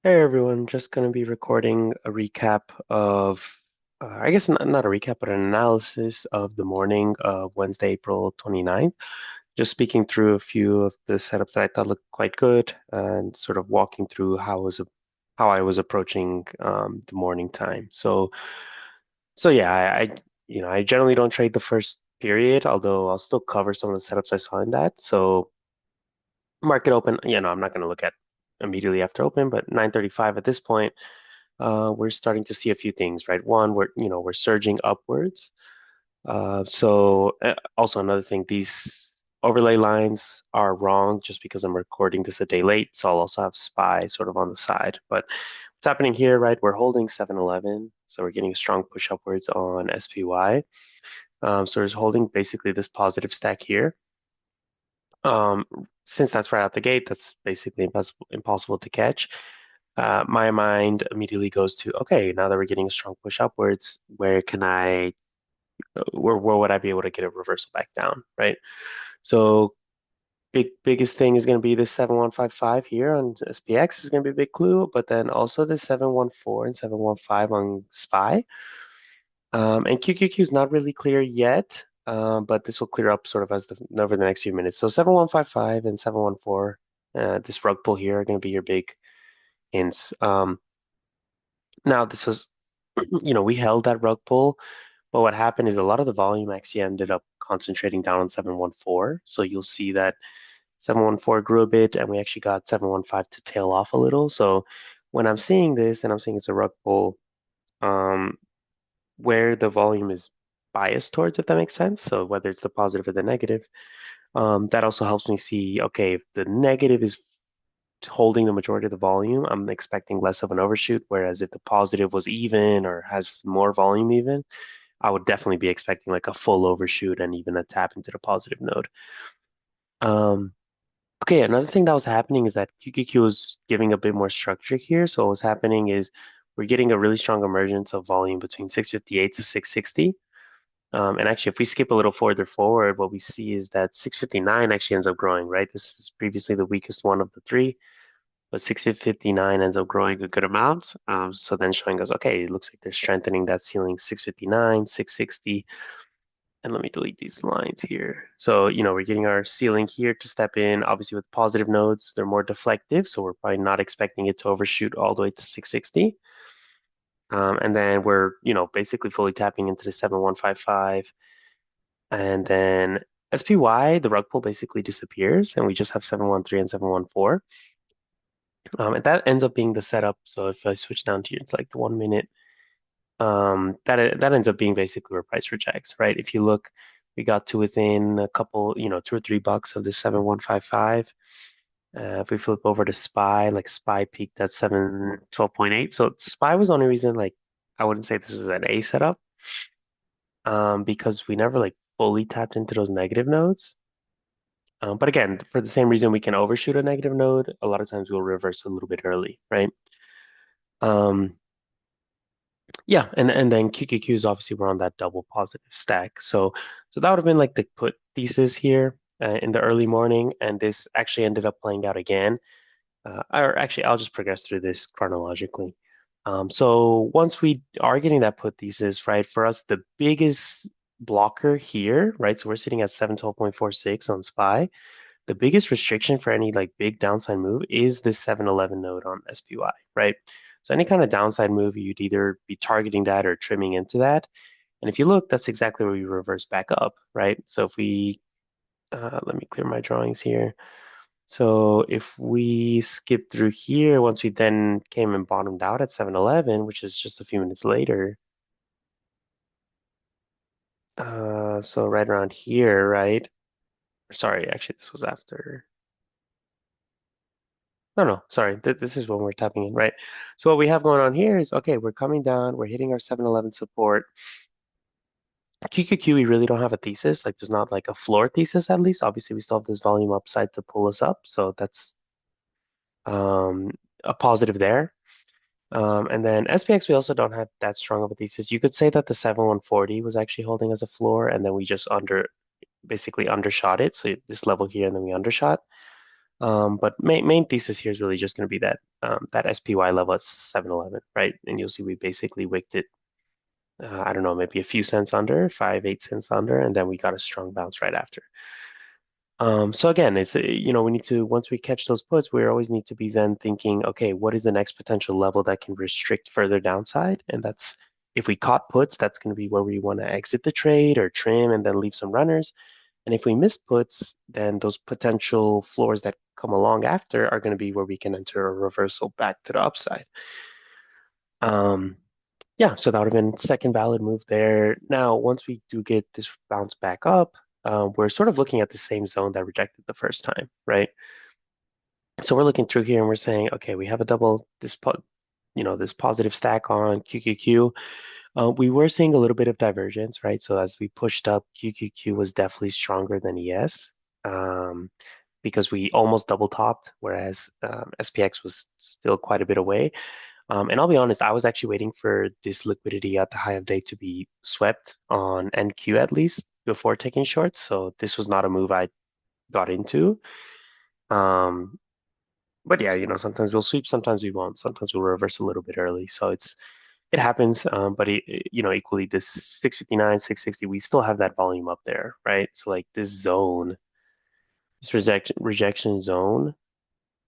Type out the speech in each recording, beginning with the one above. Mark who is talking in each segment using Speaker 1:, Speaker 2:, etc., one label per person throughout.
Speaker 1: Hey everyone, just going to be recording a recap of, I guess not a recap, but an analysis of the morning of Wednesday, April 29th. Just speaking through a few of the setups that I thought looked quite good and sort of walking through how I was approaching the morning time. So yeah, I generally don't trade the first period, although I'll still cover some of the setups I saw in that. So market open, I'm not going to look at immediately after open, but 9:35 at this point. We're starting to see a few things, right? One, we're surging upwards. Also another thing, these overlay lines are wrong just because I'm recording this a day late. So I'll also have SPY sort of on the side. But what's happening here, right? We're holding 711. So we're getting a strong push upwards on SPY. So we're holding basically this positive stack here. Um, since that's right out the gate, that's basically impossible to catch. My mind immediately goes to, okay, now that we're getting a strong push upwards, where would I be able to get a reversal back down, right? So biggest thing is going to be this 7155 here on SPX is going to be a big clue, but then also the 714 and 715 on SPY. And QQQ is not really clear yet, but this will clear up sort of over the next few minutes. So 7155 and 714, this rug pull here are going to be your big hints. Now this was, we held that rug pull, but what happened is a lot of the volume actually ended up concentrating down on 714. So you'll see that 714 grew a bit, and we actually got 715 to tail off a little. So when I'm seeing this, and I'm seeing it's a rug pull, um, where the volume is biased towards, if that makes sense. So whether it's the positive or the negative, that also helps me see, okay, if the negative is holding the majority of the volume, I'm expecting less of an overshoot. Whereas if the positive was even or has more volume even, I would definitely be expecting like a full overshoot and even a tap into the positive node. Um, okay, another thing that was happening is that QQQ was giving a bit more structure here. So what was happening is we're getting a really strong emergence of volume between 658 to 660. And actually, if we skip a little further forward, what we see is that 659 actually ends up growing, right? This is previously the weakest one of the three, but 659 ends up growing a good amount. So then showing us, okay, it looks like they're strengthening that ceiling 659, 660. And let me delete these lines here. So, we're getting our ceiling here to step in. Obviously, with positive nodes, they're more deflective. So we're probably not expecting it to overshoot all the way to 660. And then we're, basically fully tapping into the 7155. And then SPY, the rug pull basically disappears, and we just have 713 and 714. And that ends up being the setup. So if I switch down to here, it's like the 1 minute. That ends up being basically where price rejects, right? If you look, we got to within a couple, $2 or $3 of the 7155. If we flip over to SPY, like SPY peaked at 712.8. So SPY was the only reason, like, I wouldn't say this is an A setup, because we never like fully tapped into those negative nodes. But again, for the same reason we can overshoot a negative node, a lot of times we'll reverse a little bit early, right? Um, yeah, and then QQQs obviously were on that double positive stack. So that would have been like the put thesis here in the early morning, and this actually ended up playing out again. Or actually, I'll just progress through this chronologically. So once we are getting that put thesis, right, for us, the biggest blocker here, right, so we're sitting at 712.46 on SPY. The biggest restriction for any like big downside move is this 711 node on SPY, right? So any kind of downside move, you'd either be targeting that or trimming into that. And if you look, that's exactly where we reverse back up, right? So if we, let me clear my drawings here. So if we skip through here, once we then came and bottomed out at 711, which is just a few minutes later, so right around here, right? Sorry, actually, this was after. No, no, sorry. This is when we're tapping in, right? So what we have going on here is, okay, we're coming down, we're hitting our 711 support. QQQ, we really don't have a thesis. Like there's not like a floor thesis at least. Obviously, we still have this volume upside to pull us up. So that's um, a positive there. And then SPX, we also don't have that strong of a thesis. You could say that the 7140 was actually holding as a floor, and then we just basically undershot it. So this level here, and then we undershot. But main thesis here is really just going to be that that SPY level at 7-Eleven, right? And you'll see we basically wicked it, I don't know, maybe a few cents under, 5, 8 cents under, and then we got a strong bounce right after. So again, it's we need to once we catch those puts, we always need to be then thinking, okay, what is the next potential level that can restrict further downside? And that's if we caught puts, that's going to be where we want to exit the trade or trim and then leave some runners. And if we miss puts, then those potential floors that come along after are going to be where we can enter a reversal back to the upside. Um, yeah, so that would have been second valid move there. Now, once we do get this bounce back up, we're sort of looking at the same zone that rejected the first time, right? So we're looking through here and we're saying, okay, we have a double this positive stack on QQQ. We were seeing a little bit of divergence, right? So as we pushed up, QQQ was definitely stronger than ES because we almost double topped, whereas SPX was still quite a bit away. And I'll be honest, I was actually waiting for this liquidity at the high of day to be swept on NQ at least before taking shorts. So this was not a move I got into. Um, but yeah, sometimes we'll sweep, sometimes we won't. Sometimes we'll reverse a little bit early. So it happens. But equally this 659, 660, we still have that volume up there, right? So like this zone, this rejection zone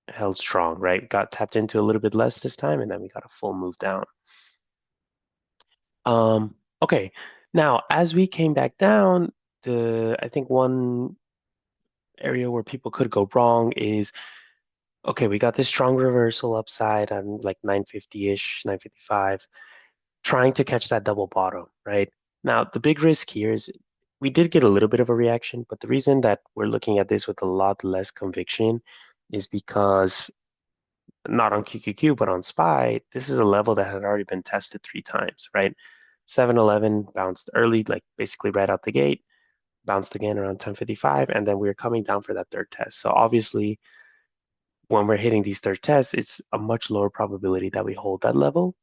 Speaker 1: held strong, right? Got tapped into a little bit less this time, and then we got a full move down. Okay. Now, as we came back down, I think one area where people could go wrong is, okay, we got this strong reversal upside on like 950-ish, 955, trying to catch that double bottom, right? Now, the big risk here is we did get a little bit of a reaction, but the reason that we're looking at this with a lot less conviction is because not on QQQ, but on SPY, this is a level that had already been tested 3 times, right? 7-Eleven bounced early, like basically right out the gate, bounced again around 10:55, and then we were coming down for that third test. So obviously, when we're hitting these third tests, it's a much lower probability that we hold that level.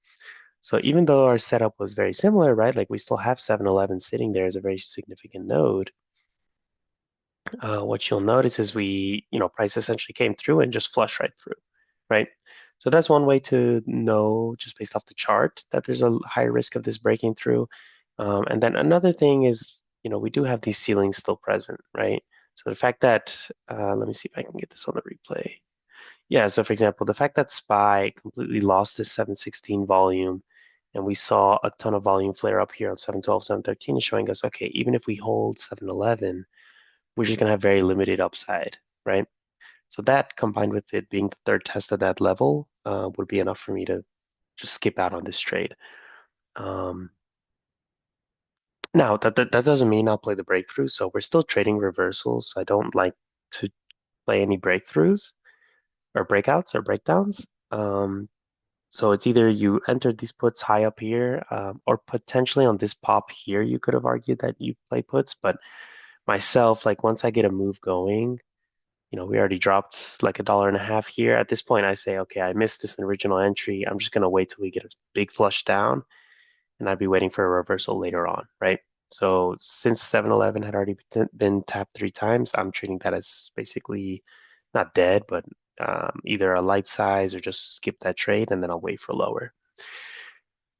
Speaker 1: So even though our setup was very similar, right? Like we still have 7-Eleven sitting there as a very significant node. What you'll notice is price essentially came through and just flushed right through, right? So that's one way to know just based off the chart that there's a high risk of this breaking through. And then another thing is, we do have these ceilings still present, right? So the fact that, let me see if I can get this on the replay. Yeah, so for example, the fact that SPY completely lost this 716 volume and we saw a ton of volume flare up here on 712, 713 is showing us, okay, even if we hold 711, we're just going to have very limited upside, right? So that combined with it being the third test at that level would be enough for me to just skip out on this trade. Um, Now, that doesn't mean I'll play the breakthrough. So we're still trading reversals. So I don't like to play any breakthroughs or breakouts or breakdowns. So it's either you entered these puts high up here, or potentially on this pop here, you could have argued that you play puts. But myself, like once I get a move going, we already dropped like $1.50 here. At this point, I say, okay, I missed this original entry. I'm just gonna wait till we get a big flush down, and I'd be waiting for a reversal later on, right? So since 7-Eleven had already been tapped 3 times, I'm treating that as basically not dead, but either a light size or just skip that trade, and then I'll wait for lower.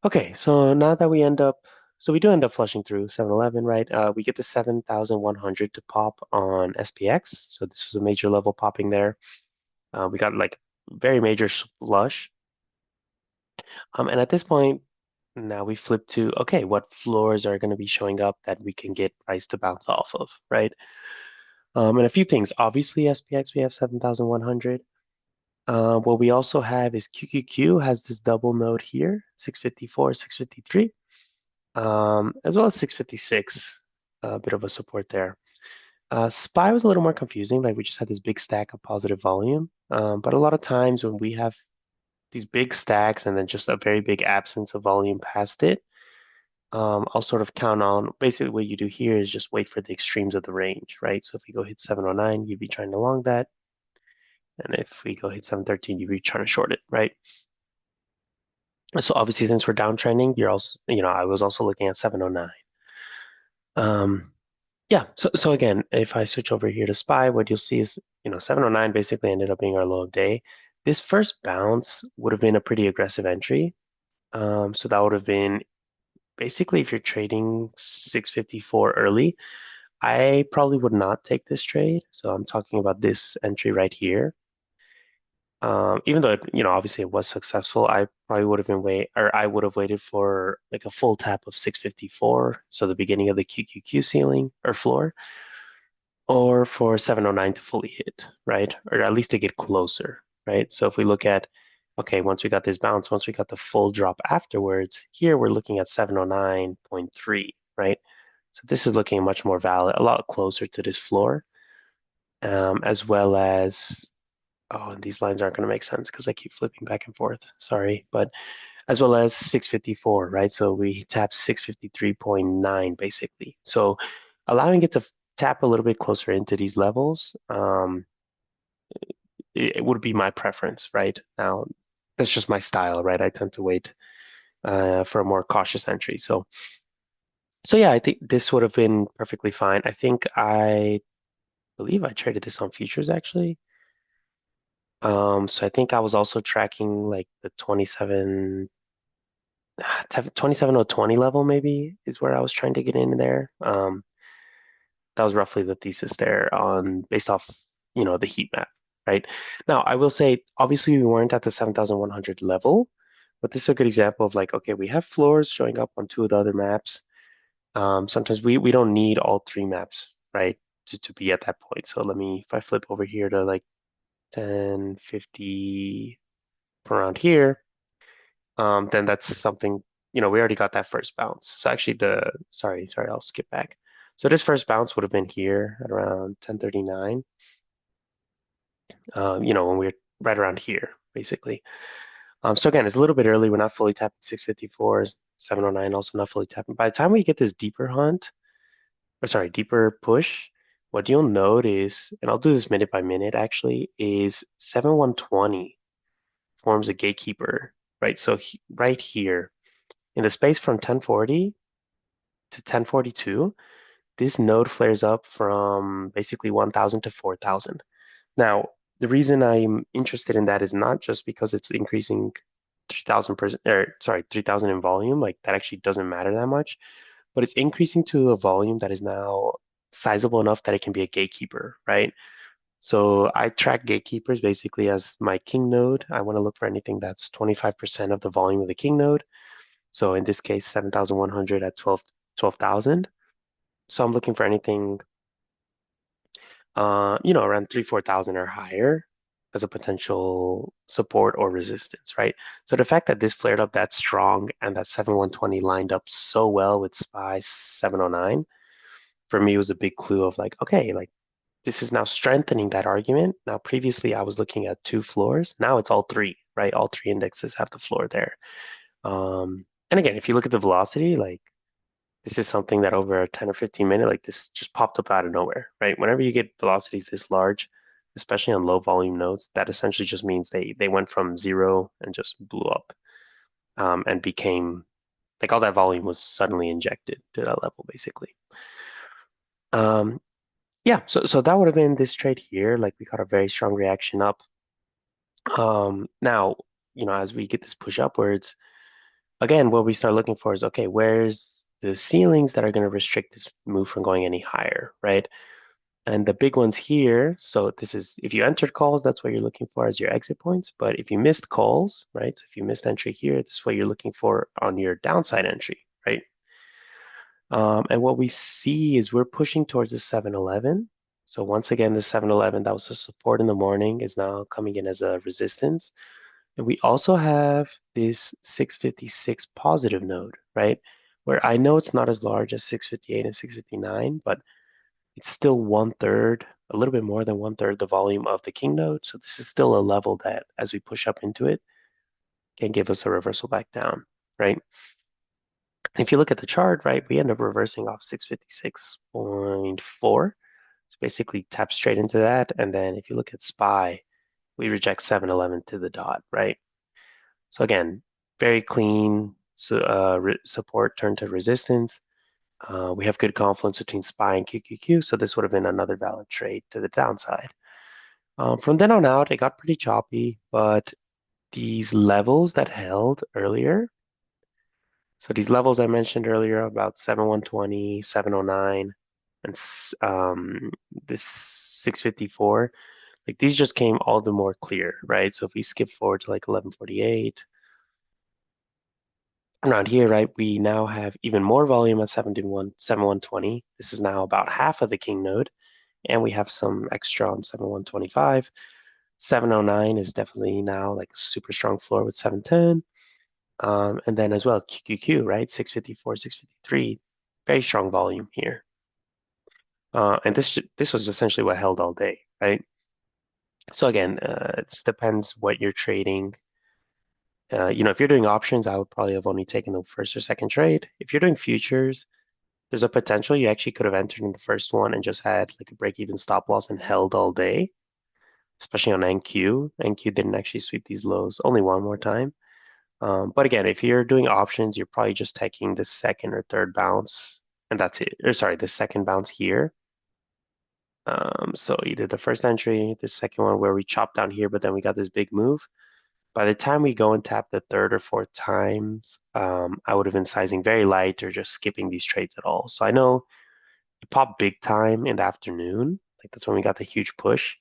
Speaker 1: Okay, so now that we do end up flushing through 7-Eleven, right? We get the 7,100 to pop on SPX. So this was a major level popping there. We got like very major flush. And at this point, now we flip to, okay, what floors are going to be showing up that we can get price to bounce off of, right? And a few things. Obviously, SPX, we have 7,100. What we also have is QQQ has this double node here, 654, 653, as well as 656, a bit of a support there. SPY was a little more confusing. Like we just had this big stack of positive volume. But a lot of times when we have these big stacks and then just a very big absence of volume past it, I'll sort of count on basically what you do here is just wait for the extremes of the range, right? So if we go hit 709, you'd be trying to long that. And if we go hit 713, you'd be trying to short it, right? So obviously, since we're downtrending, you're also, I was also looking at 709. Um, Yeah, so again, if I switch over here to SPY, what you'll see is, 709 basically ended up being our low of day. This first bounce would have been a pretty aggressive entry. So that would have been basically if you're trading 654 early, I probably would not take this trade. So I'm talking about this entry right here. Even though obviously it was successful, I probably would have been or I would have waited for like a full tap of 654, so the beginning of the QQQ ceiling or floor, or for 709 to fully hit, right? Or at least to get closer, right? So if we look at, okay, once we got this bounce, once we got the full drop afterwards, here we're looking at 709.3, right? So this is looking much more valid, a lot closer to this floor, as well as, oh, and these lines aren't going to make sense because I keep flipping back and forth. Sorry, but as well as 654, right? So we tap 653.9 basically. So allowing it to tap a little bit closer into these levels, it would be my preference, right? Now, that's just my style, right? I tend to wait for a more cautious entry. So yeah, I think this would have been perfectly fine. I think I believe I traded this on futures actually. So I think I was also tracking like the 27 level maybe is where I was trying to get in there. That was roughly the thesis there on based off, the heat map, right? Now, I will say, obviously, we weren't at the 7,100 level, but this is a good example of like, okay, we have floors showing up on two of the other maps. Sometimes we don't need all three maps, right, to be at that point. So if I flip over here to like 1050 around here, then that's something, we already got that first bounce. So actually sorry, I'll skip back. So this first bounce would have been here at around 1039, when we're right around here, basically. So again, it's a little bit early. We're not fully tapping 654, 709, also not fully tapping. By the time we get this deeper hunt, or sorry, deeper push, what you'll notice, and I'll do this minute by minute actually, is 7120 forms a gatekeeper, right? So right here, in the space from 1040 to 1042, this node flares up from basically 1000 to 4000. Now, the reason I'm interested in that is not just because it's increasing 3000%, or sorry, 3000 in volume, like that actually doesn't matter that much, but it's increasing to a volume that is now sizable enough that it can be a gatekeeper, right? So I track gatekeepers basically as my king node. I want to look for anything that's 25% of the volume of the king node. So in this case, 7,100 at 12,000. So I'm looking for anything, around 4,000 or higher as a potential support or resistance, right? So the fact that this flared up that strong and that 7120 lined up so well with SPY 709 for me was a big clue of like, okay, like this is now strengthening that argument. Now, previously I was looking at two floors. Now it's all three, right? All three indexes have the floor there. And again, if you look at the velocity, like this is something that over a 10 or 15 minute, like this just popped up out of nowhere, right? Whenever you get velocities this large, especially on low volume nodes, that essentially just means they went from zero and just blew up, and became like all that volume was suddenly injected to that level, basically. Um, yeah, so that would have been this trade here. Like we got a very strong reaction up. Now, as we get this push upwards, again, what we start looking for is, okay, where's the ceilings that are going to restrict this move from going any higher, right? And the big ones here, so this is, if you entered calls, that's what you're looking for as your exit points. But if you missed calls, right? So if you missed entry here, this is what you're looking for on your downside entry, right? And what we see is we're pushing towards the 711. So once again, the 711 that was a support in the morning is now coming in as a resistance. And we also have this 656 positive node, right? Where I know it's not as large as 658 and 659, but it's still one third, a little bit more than one third the volume of the king node. So this is still a level that, as we push up into it, can give us a reversal back down, right? And if you look at the chart, right, we end up reversing off 656.4. So basically tap straight into that. And then if you look at SPY, we reject 711 to the dot, right? So again, very clean support turned to resistance. We have good confluence between SPY and QQQ, so this would have been another valid trade to the downside. From then on out, it got pretty choppy, but these levels that held earlier, so these levels I mentioned earlier about 7120, 709, and this 654, like these just came all the more clear, right? So if we skip forward to like 1148, around here, right, we now have even more volume at 7120. This is now about half of the king node, and we have some extra on 7125. 709 is definitely now like a super strong floor with 710. And then as well, QQQ, right? 654, 653, very strong volume here. And this was essentially what held all day, right? So again, it depends what you're trading. If you're doing options, I would probably have only taken the first or second trade. If you're doing futures, there's a potential you actually could have entered in the first one and just had like a break-even stop loss and held all day, especially on NQ. NQ didn't actually sweep these lows only one more time. But again, if you're doing options, you're probably just taking the second or third bounce, and that's it. Or sorry, the second bounce here. So either the first entry, the second one where we chopped down here, but then we got this big move. By the time we go and tap the third or fourth times, I would have been sizing very light or just skipping these trades at all. So I know it popped big time in the afternoon. Like that's when we got the huge push.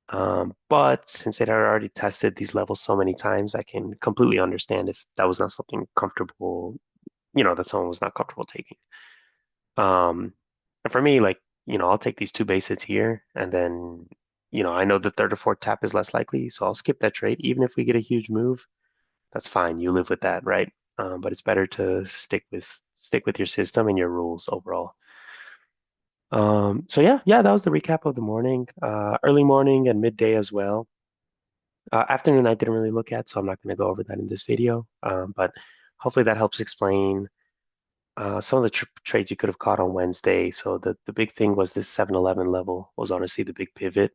Speaker 1: But since it had already tested these levels so many times, I can completely understand if that was not something comfortable, that someone was not comfortable taking. Um, and for me, like, I'll take these two bases here, and then, I know the third or fourth tap is less likely, so I'll skip that trade. Even if we get a huge move, that's fine. You live with that, right? But it's better to stick with your system and your rules overall. So yeah, that was the recap of the morning, early morning and midday as well. Afternoon, I didn't really look at, so I'm not going to go over that in this video. But hopefully that helps explain some of the trades you could have caught on Wednesday. So the big thing was this 7-Eleven level was honestly the big pivot.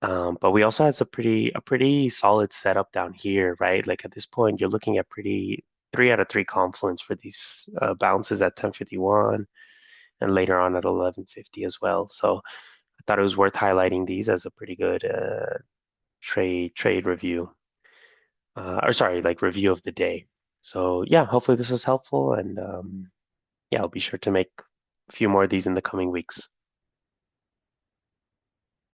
Speaker 1: But we also had a pretty solid setup down here, right? Like at this point, you're looking at pretty 3 out of 3 confluence for these bounces at 1051 and later on at 1150 as well. So I thought it was worth highlighting these as a pretty good trade review. Or sorry, like review of the day. So yeah, hopefully this was helpful, and yeah, I'll be sure to make a few more of these in the coming weeks.